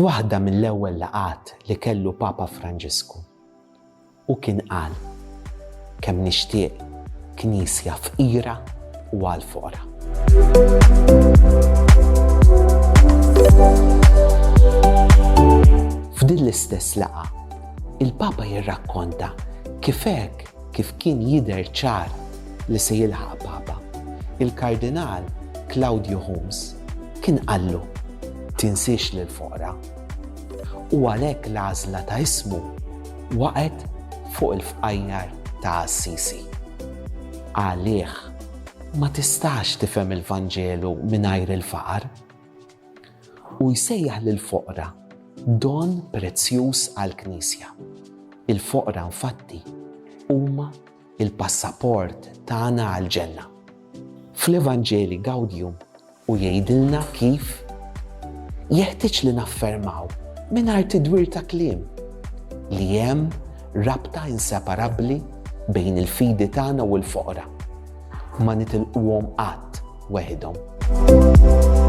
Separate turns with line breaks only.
F'waħda mill-ewwel laqgħat li kellu Papa Franġisku u kien qal kemm nixtieq knisja fqira u għall-foqra. F'din l-istess laqgħa, il-Papa jirrakkonta kif kien jidher ċar li se jilħaq Papa. Il-Kardinal Claudio Homs kien qallu tinsiex lill-foqra u għalhekk l-għażla ta' ismu waqgħet fuq il-fqajjar ta' Assisi. Għalih ma tistax tifhem il-Vanġelu mingħajr il-faqar u jsejjaħ lill-foqra don prezzjuż għall-Knisja. Il-foqra infatti huma il-passaport tagħna għall-ġenna. Fl-Evanġeli Gaudium u jgħidilna kif jeħtieġ li naffermaw mingħajr tidwir ta' kliem li hemm rabta inseparabbli bejn il-fidi tagħna u l-foqra. Ma nitilquhom qatt weħidhom.